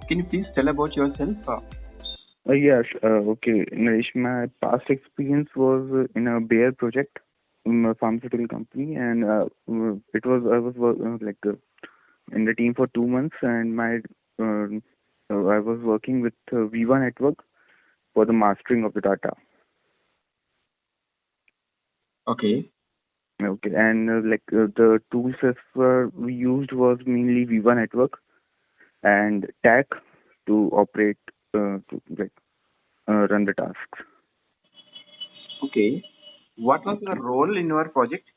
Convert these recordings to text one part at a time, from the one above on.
Can you please tell about yourself? Yes, okay. Naresh, my past experience was in a Bayer project in a pharmaceutical company, and it was I was in the team for 2 months, and uh, I was working with Viva Network for the mastering of the data. Okay. Okay, and the tools as we used was mainly Viva Network and TAC to operate to run the tasks. Okay. What was your Okay. role in your project?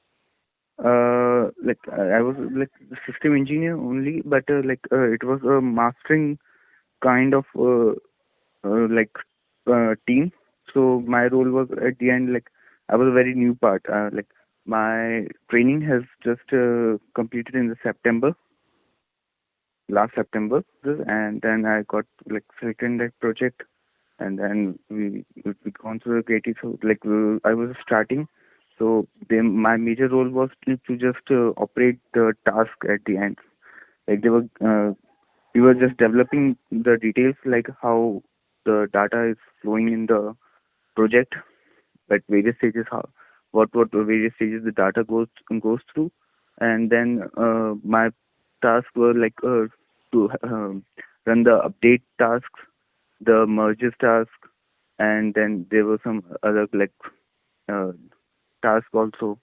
I was like the system engineer only, but it was a mastering kind of team. So my role was at the end like I was a very new part. My training has just completed in the September, last September, and then I got like selected in that project, and then we gone through the creative. So I was starting. So then my major role was to just operate the task at the end. Like we were just developing the details, like how the data is flowing in the project at various stages, how what various stages the data goes through, and then my tasks were to run the update tasks, the merges task, and then there were some other uh, tasks also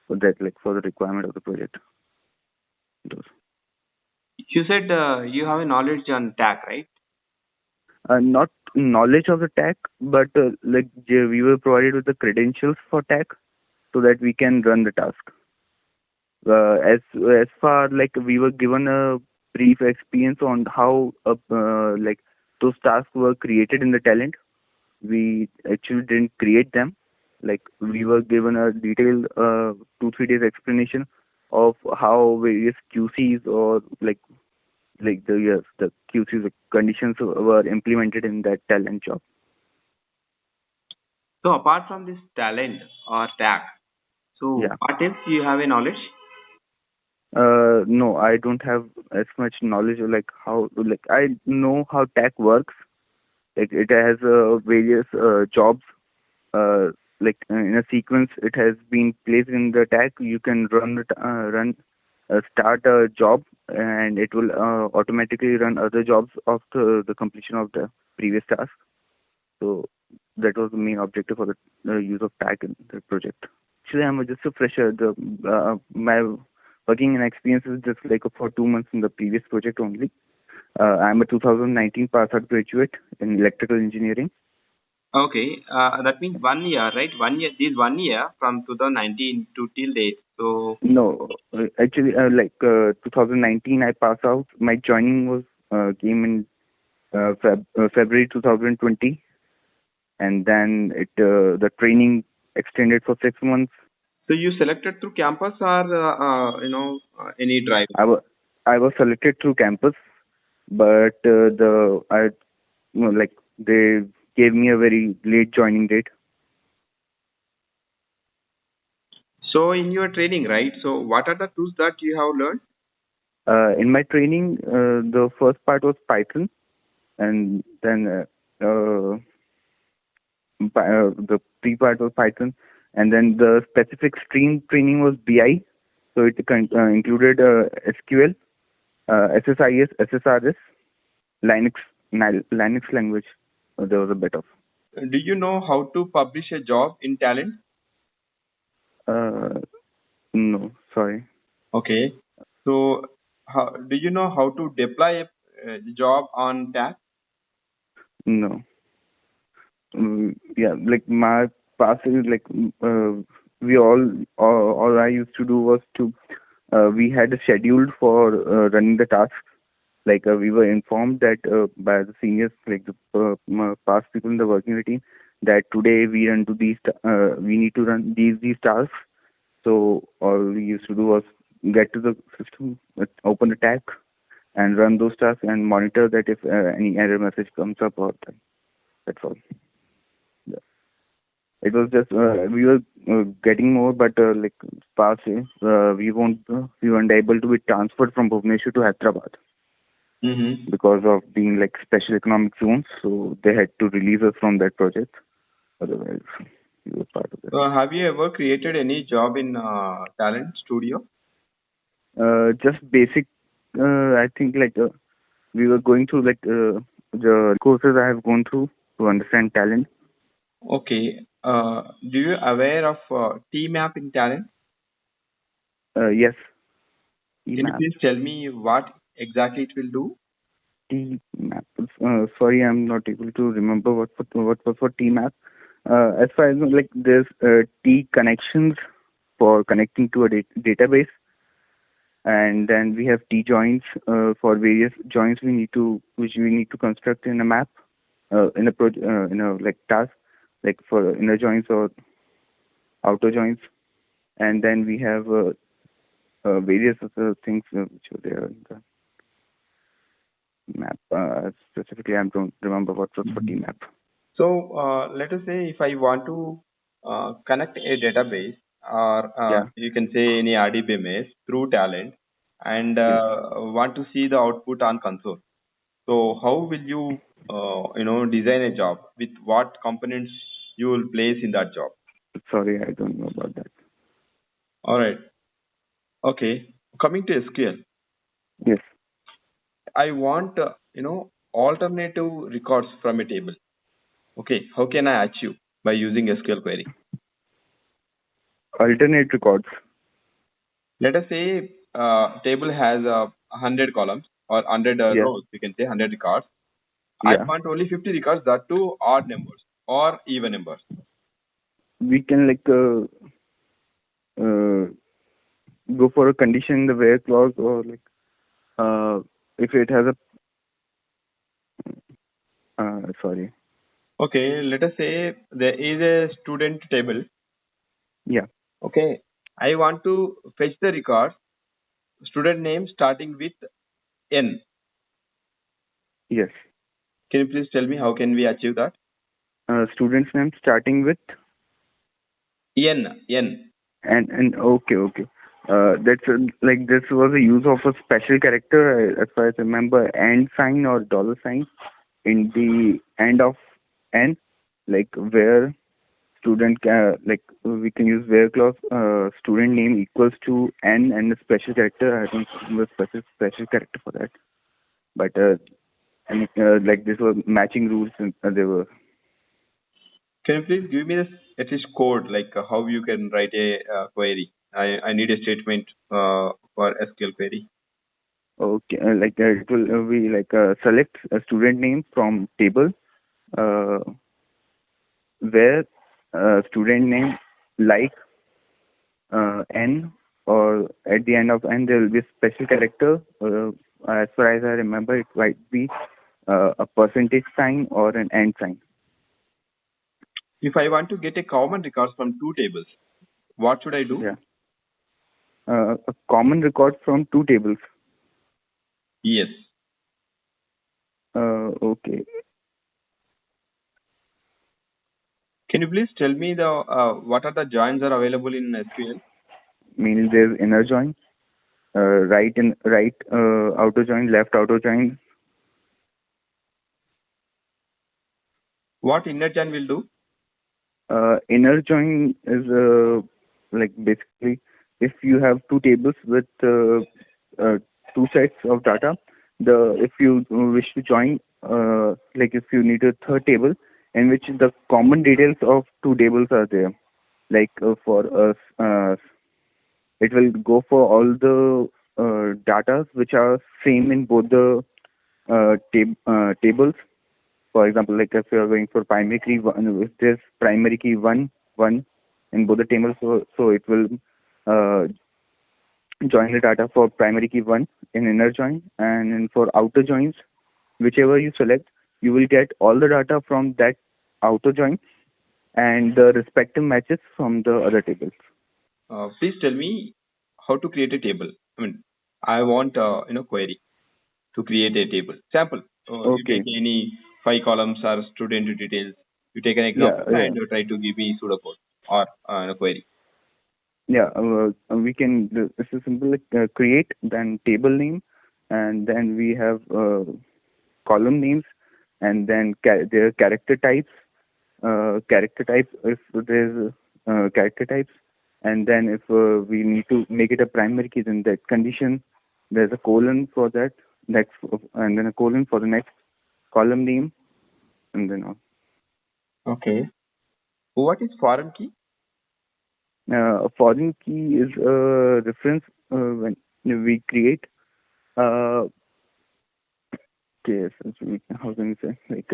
for that, like for the requirement of the project. Those. You said you have a knowledge on TAC, right? Not knowledge of the tech, but we were provided with the credentials for tech so that we can run the task. As far like we were given a brief experience on how those tasks were created in the talent. We actually didn't create them. Like we were given a detailed 2 3 days explanation of how various QCs or the QCs the conditions were implemented in that talent job. So apart from this talent or TAC, so Yeah. what else you have a knowledge? No, I don't have as much knowledge of like how like I know how tech works. Like it has various jobs. In a sequence, it has been placed in the tag. You can start a job, and it will automatically run other jobs after the completion of the previous task. So that was the main objective for the use of tag in the project. Actually, I'm just a fresher. My working and experience is just like for 2 months in the previous project only. I'm a 2019 pass out graduate in electrical engineering. Okay, that means 1 year, right? 1 year, this 1 year from 2019 to till date. So, No, actually, 2019 I passed out. My joining was came in February 2020, and then the training extended for 6 months. so you selected through campus or any drive? I was I was selected through campus, but the I you know, like they gave me a very late joining date. So in your training, right? So what are the tools that you have learned? In my training, the first part was Python, and then the pre part was Python, and then the specific stream training was BI. So it included SQL, SSIS, SSRS, Linux, Linux language. There was a bit of. Do you know how to publish a job in Talent? Uh, no, sorry. Okay. So do you know how to deploy a job on TAC? No. Yeah, like my past is we all I used to do was to we had a schedule for running the tasks. We were informed that by the seniors, like the past people in the working team, that today we need to run these tasks. So all we used to do was get to the system, open the tag, and run those tasks and monitor that if any error message comes up or that. That's all. Yeah. It was just we were getting more, but past we weren't able to be transferred from Bhubaneswar to Hyderabad. Mm-hmm. because of being like special economic zones. So they had to release us from that project. Otherwise, we were part of that. Have you ever created any job in Talent Studio? Just basic. I think like we were going through like the courses I have gone through to understand talent. Okay. Do you aware of TMAP in Talent? Yes, Can you EMAP, please tell me what exactly it will do? TMAP. Sorry, I'm not able to remember what was for TMAP. As far as I know, like there's T connections for connecting to a database, and then we have T joins for various joins which we need to construct in a map, in a like task, like for inner joins or outer joins, and then we have various other things which were there in the map. Specifically, I don't remember what was for TMAP. So let us say if I want to connect a database or Yeah, you can say any RDBMS through Talent and yeah. want to see the output on console. So how will you design a job with what components you will place in that job? Sorry, I don't know about that. All right. Okay. Coming to SQL, Yes, I want alternative records from a table. Okay. How can I achieve by using SQL query? alternate records. Let us say table has 100 columns or 100 Yeah, rows. You can say 100 records. I yeah. want only 50 records, that too odd numbers or even numbers. We can like go for a condition in the where clause, or like if it has a sorry. Okay. Let us say there is a student table. Yeah. Okay. I want to fetch the records, student name starting with N. Yes. Can you please tell me how can we achieve that? Student's name starting with N. N. and okay. That's like this was a use of a special character, as far as I remember, and sign or dollar sign in the end of n, like where student like we can use where clause student name equals to n and a special character. I don't remember special character for that, but and like this was matching rules, and they were. Can you please give me this at least code, like how you can write a query? I need a statement for SQL query. Okay, like it will we like select a student name from table uh, where student name like n, or at the end of n there will be a special character. As far as I remember, it might be a percentage sign or an and sign. If I want to get a common records from two tables, what should I do? Yeah, a common record from two tables. Yes. Okay, Can you please tell me the what are the joins are available in SQL? meaning there's inner join, right outer join, left outer join. What inner join will do? Inner join is like basically if you have two tables with two sets of data, if you wish to join, like if you need a third table in which the common details of two tables are there, like for us, it will go for all the data which are same in both the tables. For example, like if you are going for primary key one, if there's primary key one in both the tables, so it will uh, join the data for primary key one in inner join, and in for outer joins, whichever you select, you will get all the data from that outer join and the respective matches from the other tables. Please tell me how to create a table. I mean, I want query to create a table. Sample. You Okay. take any 5 columns or student details. You take an Yeah. example and try to give me pseudocode or a query. Yeah. We can. This is simple. Like, create then table name, and then we have column names, and then there are character types. Character types, if there's character types, and then if we need to make it a primary key, then that condition, there's a colon for that, next, and then a colon for the next column name, and then Okay. What is foreign key? a foreign key is a reference when we create. Okay, how can we say, like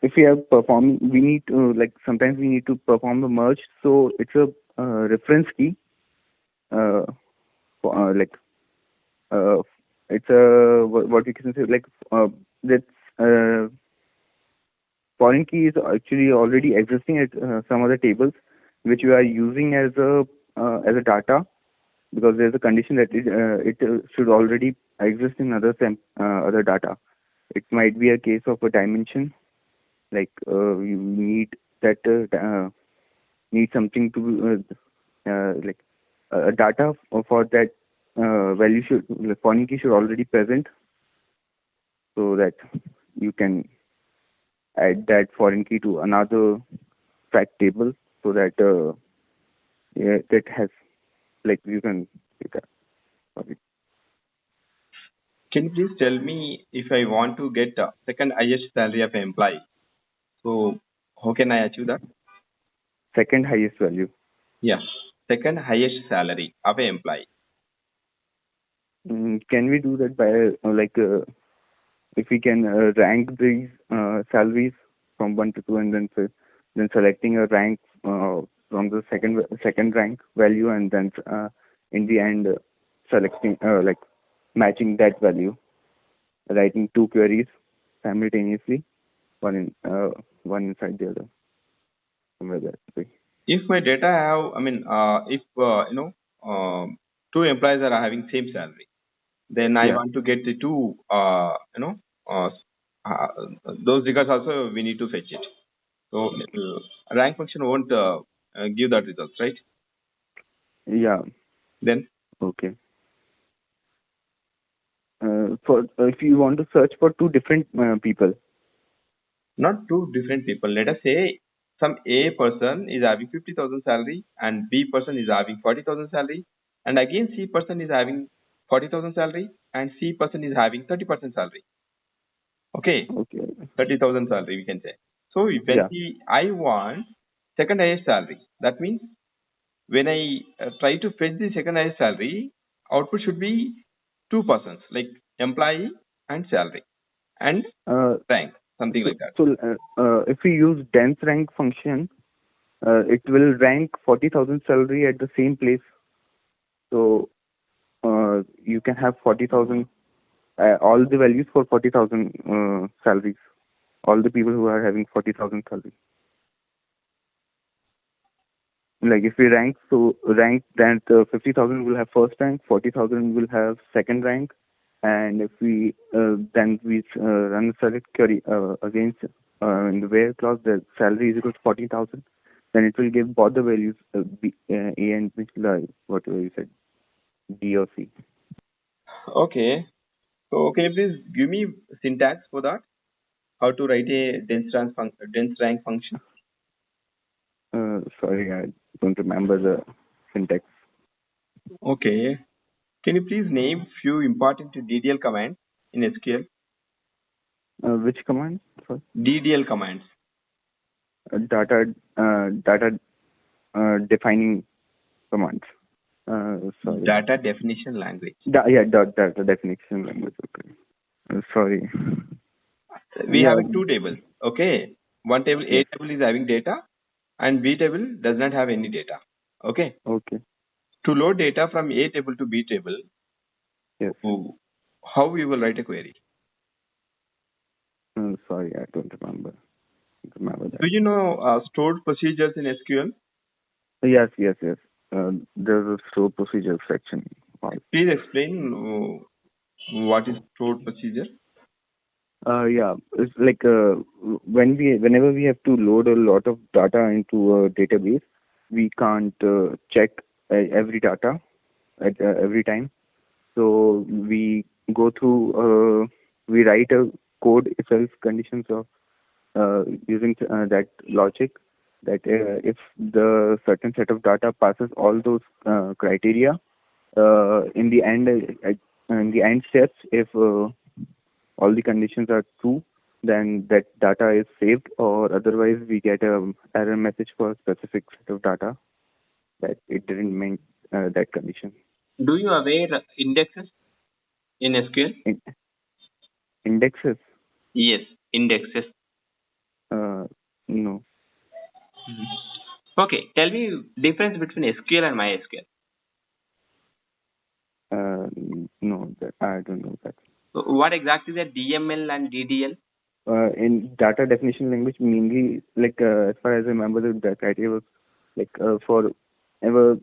if we have performing, we need to, like, sometimes we need to perform the merge, so it's a reference key. Uh, like it's a what we can say, like that's uh, foreign key is actually already existing at some other tables which we are using as a data, because there's a condition that it should already exist in other data. It might be a case of a dimension, like you need something to like a data for that value should, the foreign key should already present, so that you can add that foreign key to another fact table, so that yeah, that has, like, you can sorry. Can you please tell me if I want to get second highest salary of an employee? So how can I achieve that? Second highest value. Yeah, second highest salary of an employee. Can we do that by if we can rank these salaries from 1 to 2, and then selecting a rank from the second rank value, and then in the end selecting like matching that value, writing two queries simultaneously, one inside the other, somewhere that way. If my data have, I mean, if two employees are having same salary, then I Yeah. want to get the two, uh, uh, those records also we need to fetch it. So rank function won't give that results, right? Yeah. Then Okay. For if you want to search for two different people. not two different people. Let us say some A person is having 50,000 salary and B person is having 40,000 salary, and again C person is having 40,000 salary and C person is having 30% salary. Okay, Okay. 30,000 salary we can say. So when Yeah. I want second highest salary, that means when I try to fetch the second highest salary, output should be two persons, like employee and salary and rank, something like that. So if we use dense rank function, it will rank 40,000 salary at the same place. So you can have 40,000, all the values for 40,000 salaries, all the people who are having 40,000 salary. Like if we rank, so rank, then 50,000 will have first rank, 40,000 will have second rank, and if we then we run a select query against in the where clause, the salary is equal to 40,000, then it will give both the values A and B, like whatever you said, B or C. Okay. So can you please give me syntax for that? How to write a dense rank function? Sorry, I don't remember the syntax. Okay. Can you please name few important DDL commands in SQL? Which command? Sorry. DDL commands. Data defining commands. Sorry. Data definition language. Data definition language. Okay. Sorry. We Yeah. have two tables. Okay. One table, A Yes. table is having data and B table does not have any data. Okay. Okay. To load data from A table to B table, Yes. how we will write a query? Sorry, I don't remember that. Do you know stored procedures in SQL? Yes. There's a store procedure section. Please explain what is stored procedure. Yeah, it's like whenever we have to load a lot of data into a database, we can't check every data at every time. So we go through, we write a code if else conditions of using that logic, that if the certain set of data passes all those criteria, in the end, in the end steps, if all the conditions are true, then that data is saved, or otherwise we get a error message for a specific set of data that it didn't mean that condition. Do you aware indexes in SQL? Indexes? Yes, indexes. No. Okay, tell me difference between SQL and MySQL. No, I don't know that. So what exactly is DML and DDL? In data definition language, mainly like as far as I remember, the criteria was like for ever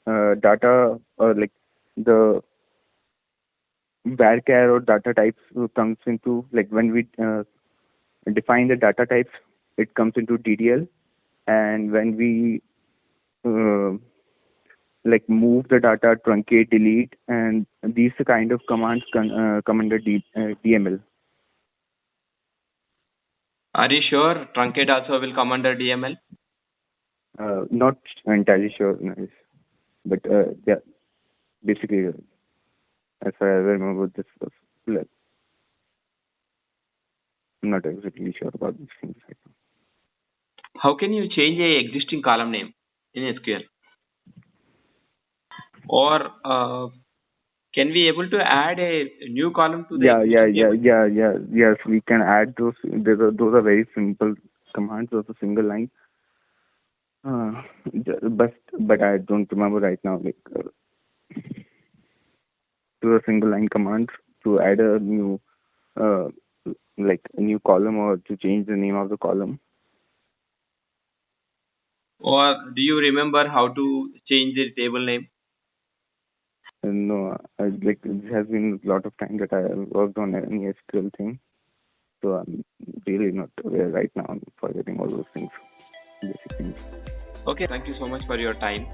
data, or like the varchar or data types comes into, like when we define the data types, it comes into DDL, and when we like move the data, truncate, delete, and these kind of commands come under DML. Are you sure truncate also will come under DML? Not entirely sure, nice. But yeah, basically, as far as I remember, this was like, I'm not exactly sure about these things right now. How can you change a existing column name in SQL? Or can we able to add a new column to the Yes, we can add those. Those are very simple commands of a single line. But I don't remember right now, like to a single line command to add a new like a new column, or to change the name of the column. Or do you remember how to change the table name? No, like it has been a lot of time that I worked on any SQL thing, so I'm really not aware right now. I'm forgetting all those things, basic things. Okay, thank you so much for your time.